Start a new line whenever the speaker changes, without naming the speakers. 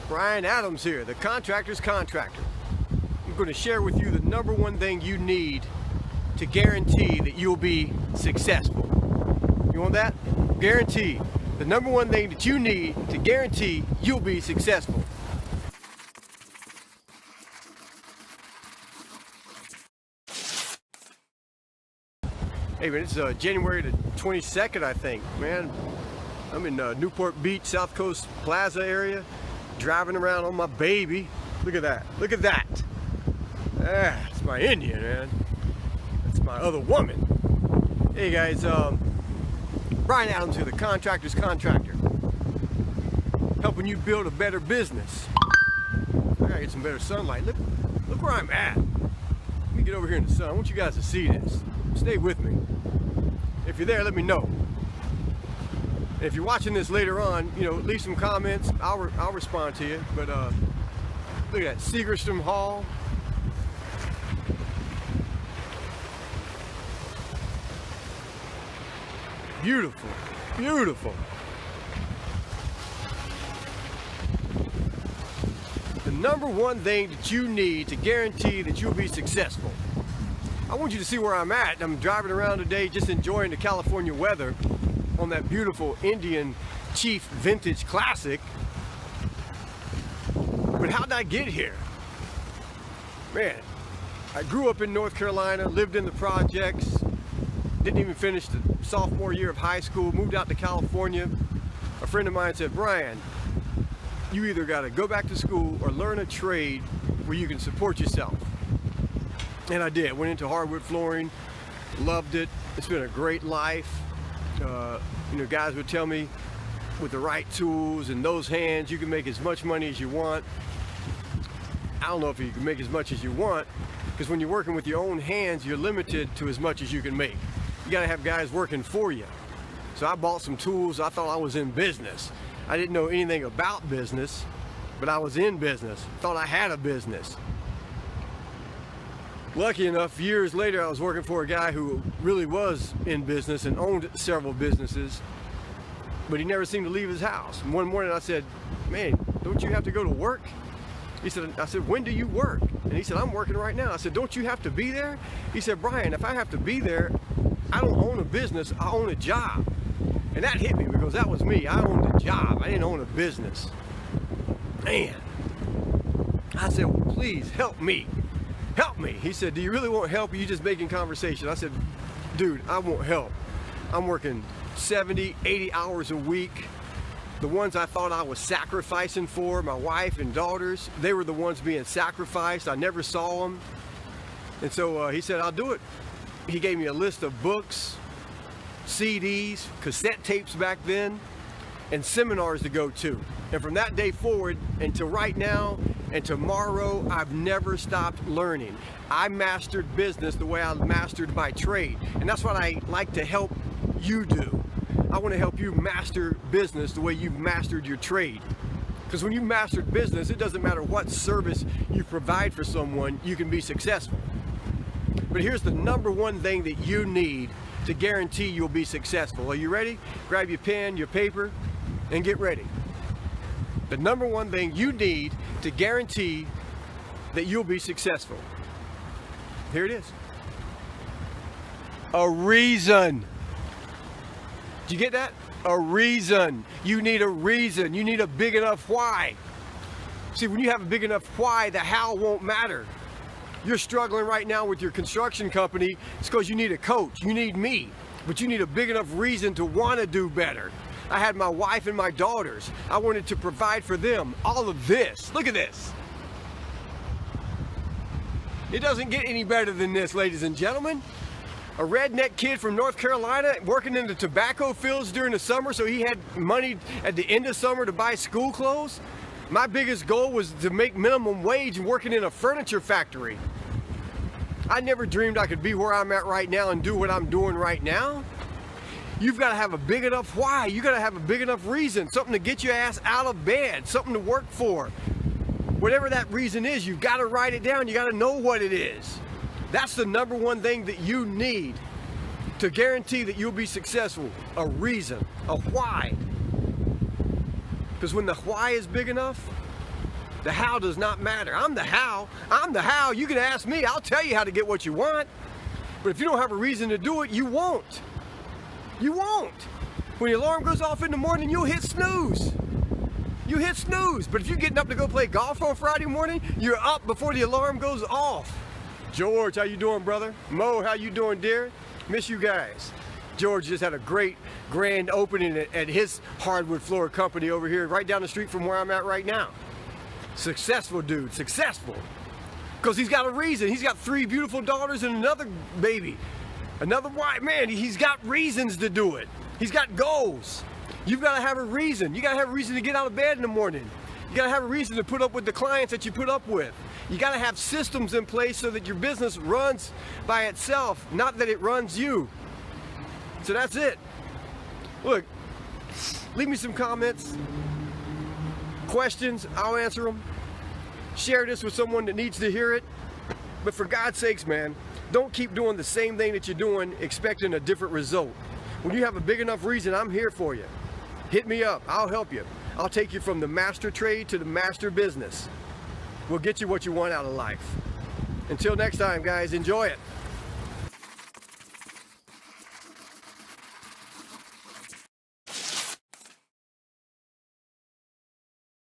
Brian Adams here, the Contractors Contractor. I'm going to share with you the number one thing you need to guarantee that you'll be successful. You want that? Guarantee. The number one thing that you need to guarantee you'll be successful. Hey man, it's January the 22nd, I think. Man, I'm in Newport Beach, South Coast Plaza area, driving around on my baby. Look at that. Look at that. That's my Indian, man. That's my other woman. Hey guys, Brian Adams here, the Contractors Contractor. Helping you build a better business. I gotta get some better sunlight. Look where I'm at. Let me get over here in the sun. I want you guys to see this. Stay with me. If you're there, let me know. And if you're watching this later on, you know, leave some comments. I'll respond to you. But look at that, Segerstrom Hall. Beautiful, beautiful. The number one thing that you need to guarantee that you'll be successful. I want you to see where I'm at. I'm driving around today just enjoying the California weather on that beautiful Indian Chief Vintage Classic. But how did I get here? Man, I grew up in North Carolina, lived in the projects, didn't even finish the sophomore year of high school, moved out to California. A friend of mine said, Brian, you either got to go back to school or learn a trade where you can support yourself. And I did. Went into hardwood flooring, loved it. It's been a great life. You know, guys would tell me with the right tools and those hands, you can make as much money as you want. I don't know if you can make as much as you want, because when you're working with your own hands, you're limited to as much as you can make. You got to have guys working for you. So I bought some tools. I thought I was in business. I didn't know anything about business, but I was in business. Thought I had a business. Lucky enough, years later, I was working for a guy who really was in business and owned several businesses, but he never seemed to leave his house. And one morning I said, man, don't you have to go to work? I said, when do you work? And he said, I'm working right now. I said, don't you have to be there? He said, Brian, if I have to be there, I don't own a business, I own a job. And that hit me because that was me. I owned a job, I didn't own a business. Man. I said, well, please help me. Help me. He said, do you really want help or are you just making conversation? I said, dude, I want help. I'm working 70, 80 hours a week. The ones I thought I was sacrificing for, my wife and daughters, they were the ones being sacrificed. I never saw them. And so he said, I'll do it. He gave me a list of books, CDs, cassette tapes back then, and seminars to go to. And from that day forward until right now and tomorrow, I've never stopped learning. I mastered business the way I mastered my trade. And that's what I like to help you do. I want to help you master business the way you've mastered your trade. Because when you've mastered business, it doesn't matter what service you provide for someone, you can be successful. But here's the number one thing that you need to guarantee you'll be successful. Are you ready? Grab your pen, your paper, and get ready. The number one thing you need to guarantee that you'll be successful. Here it is. A reason. Did you get that? A reason. You need a reason. You need a big enough why. See, when you have a big enough why, the how won't matter. You're struggling right now with your construction company. It's because you need a coach. You need me. But you need a big enough reason to want to do better. I had my wife and my daughters. I wanted to provide for them. All of this. Look at this. It doesn't get any better than this, ladies and gentlemen. A redneck kid from North Carolina working in the tobacco fields during the summer so he had money at the end of summer to buy school clothes. My biggest goal was to make minimum wage and working in a furniture factory. I never dreamed I could be where I'm at right now and do what I'm doing right now. You've got to have a big enough why. You got to have a big enough reason, something to get your ass out of bed, something to work for. Whatever that reason is, you've got to write it down. You got to know what it is. That's the number one thing that you need to guarantee that you'll be successful. A reason, a why. Because when the why is big enough, The how does not matter. I'm the how. I'm the how. You can ask me. I'll tell you how to get what you want. But if you don't have a reason to do it, you won't. You won't. When the alarm goes off in the morning, you'll hit snooze. You hit snooze. But if you're getting up to go play golf on Friday morning, you're up before the alarm goes off. George, how you doing, brother? Mo, how you doing, dear? Miss you guys. George just had a great grand opening at his hardwood floor company over here, right down the street from where I'm at right now. Successful dude, successful. Because he's got a reason. He's got 3 beautiful daughters and another baby. Another wife. Man, he's got reasons to do it. He's got goals. You've got to have a reason. You got to have a reason to get out of bed in the morning. You got to have a reason to put up with the clients that you put up with. You got to have systems in place so that your business runs by itself, not that it runs you. So that's it. Look, leave me some comments, questions, I'll answer them. Share this with someone that needs to hear it. But for God's sakes, man, don't keep doing the same thing that you're doing expecting a different result. When you have a big enough reason, I'm here for you. Hit me up, I'll help you. I'll take you from the master trade to the master business. We'll get you what you want out of life. Until next time, guys, enjoy it.